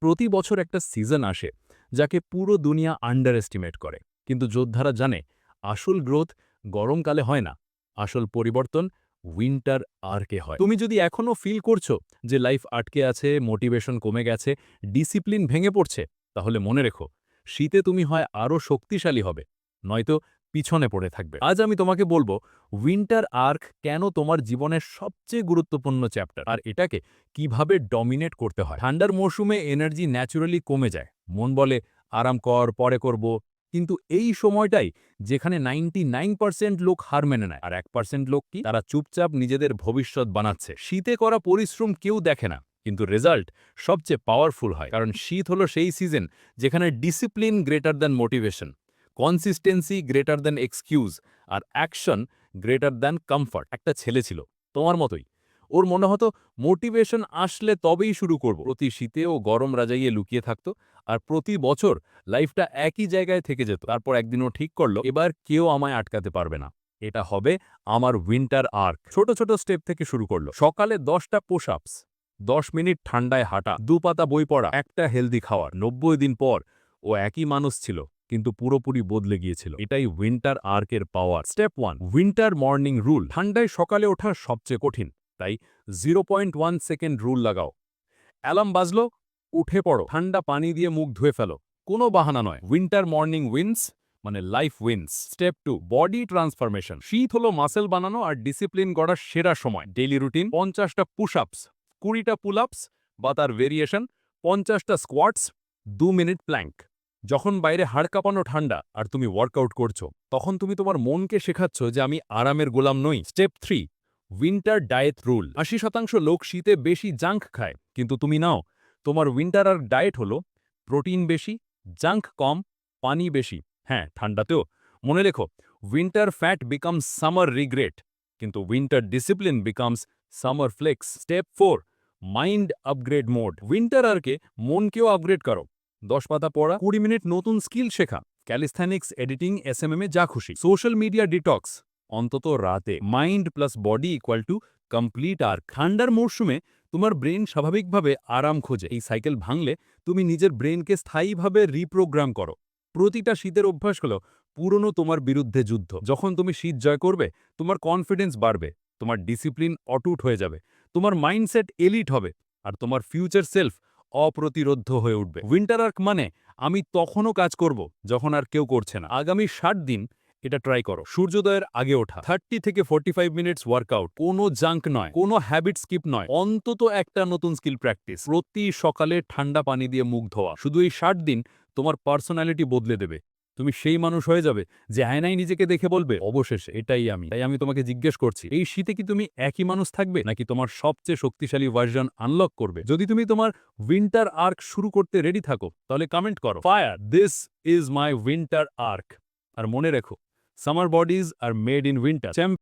প্রতি বছর একটা সিজন আসে যাকে পুরো দুনিয়া আন্ডার এস্টিমেট করে, কিন্তু যোদ্ধারা জানে আসল গ্রোথ গরমকালে হয় না, আসল পরিবর্তন উইন্টার আর্কে হয়। তুমি যদি এখনও ফিল করছো যে লাইফ আটকে আছে, মোটিভেশন কমে গেছে, ডিসিপ্লিন ভেঙে পড়ছে, তাহলে মনে রেখো, শীতে তুমি হয় আরও শক্তিশালী হবে, নয়তো পিছনে পড়ে থাকবে। আজ আমি তোমাকে বলবো উইন্টার আর্ক কেন তোমার জীবনের সবচেয়ে গুরুত্বপূর্ণ চ্যাপ্টার, আর এটাকে কিভাবে ডমিনেট করতে হয়। ঠান্ডার মৌসুমে এনার্জি ন্যাচুরালি কমে যায়, মন বলে আরাম কর, পরে করব, কিন্তু এই সময়টাই যেখানে 99% লোক হার মেনে নেয়, আর 1% লোক কি, তারা চুপচাপ নিজেদের ভবিষ্যৎ বানাচ্ছে। শীতে করা পরিশ্রম কেউ দেখে না, কিন্তু রেজাল্ট সবচেয়ে পাওয়ারফুল হয়, কারণ শীত হলো সেই সিজন যেখানে discipline greater than motivation, consistency greater than excuse, আর অ্যাকশন গ্রেটার দ্যান কমফর্ট। একটা ছেলে ছিল তোমার মতোই, ওর মনে হতো মোটিভেশন আসলে তবেই শুরু করব। প্রতি শীতে ও গরম রাজাইয়ে লুকিয়ে থাকতো, আর প্রতি বছর লাইফটা একই জায়গায় থেকে যেত। তারপর একদিনও ঠিক করলো, এবার কেউ আমায় আটকাতে পারবে না, এটা হবে আমার উইন্টার আর্ক। ছোট ছোট স্টেপ থেকে শুরু করলো। সকালে 10টা পুশ আপস, 10 মিনিট ঠান্ডায় হাঁটা, 2 পাতা বই পড়া, একটা হেলদি খাওয়ার। 90 দিন পর ও একই মানুষ ছিল, কিন্তু পুরোপুরি বদলে গিয়েছিল। এটাই উইন্টার আর্কের power. Step 1, winter morning rule. ঠান্ডায় সকালে ওঠা সবচেয়ে কঠিন, তাই 0.1 সেকেন্ড রুল লাগাও। অ্যালার্ম বাজলো, উঠে পড়ো, ঠান্ডা পানি দিয়ে মুখ ধুয়ে ফেলো, কোনো বাহানা নয়। উইন্টার মর্নিং উইন্স মানে life wins. Step 2, body transformation. শীত হলো মাসেল বানানো আর ডিসিপ্লিন গড়ার সেরা সময়। ডেইলি রুটিন: 50টা পুশ আপস, 20টা পুল আপস বা তার ভেরিয়েশন, 50টা স্কোয়াটস, 2 মিনিট প্ল্যাঙ্ক। যখন বাইরে হাড় কাঁপানো ঠান্ডা আর তুমি ওয়ার্কআউট করছো, তখন তুমি তোমার মনকে শেখাচ্ছ যে আমি আরামের গোলাম নই। Step 3, winter diet rule. 80% লোক শীতে বেশি জাঙ্ক খায়, কিন্তু তুমি নাও, তোমার উইন্টার আর ডায়েট হলো প্রোটিন বেশি, জাঙ্ক কম, পানি বেশি। হ্যাঁ, ঠান্ডাতেও। মনে রেখো, winter fat becomes summer regret, কিন্তু winter discipline becomes summer flex. Step 4, mind upgrade mode. Winter আরকে মনকেও আপগ্রেড করো। 10 পাতা পড়া, 20 মিনিট নতুন স্কিল শেখা, ক্যালিস্থেনিক্স, এডিটিং, এসএমএম এ যা খুশি। সোশ্যাল মিডিয়া ডিটক্স, অন্তত রাতে। Mind plus body equal to complete arc. ঠান্ডার মরশুমে তোমার ব্রেন স্বাভাবিকভাবে আরাম খোঁজে। এই সাইকেল ভাঙলে তুমি নিজের ব্রেনকে স্থায়ীভাবে রিপ্রোগ্রাম করো। প্রতিটা শীতের অভ্যাসগুলো পুরনো তোমার বিরুদ্ধে যুদ্ধ। যখন তুমি শীত জয় করবে, তোমার কনফিডেন্স বাড়বে, তোমার ডিসিপ্লিন অটুট হয়ে যাবে, তোমার মাইন্ডসেট এলিট হবে, আর তোমার ফিউচার সেলফ অপ্রতিরোধ্য হয়ে উঠবে। উইন্টার আর্ক মানে আমি তখনও কাজ করব যখন আর কেউ করছে না। আগামী 60 দিন এটা ট্রাই করো। সূর্যোদয়ের আগে ওঠা, 30 থেকে 45 মিনিটস ওয়ার্কআউট, কোনো জাঙ্ক নয়, কোনো হ্যাবিট স্কিপ নয়, অন্তত একটা নতুন স্কিল প্র্যাকটিস। প্রতি সকালে ঠান্ডা পানি দিয়ে মুখ ধোয়া। শুধু এই 60 দিন তোমার পার্সোনালিটি বদলে দেবে। তুমি সেই মানুষ হয়ে যাবে যে আয়নায় নিজেকে দেখে বলবে, অবশেষে এটাই আমি। তাই আমি তোমাকে জিজ্ঞেস করছি, এই শীতে কি তুমি একই মানুষ থাকবে, নাকি তোমার সবচেয়ে শক্তিশালী ভার্সন আনলক করবে? যদি তুমি তোমার উইন্টার আর্ক শুরু করতে রেডি থাকো, তাহলে কমেন্ট করো, fire, this is my winter arc. আর মনে রেখো, summer bodies are made in winter.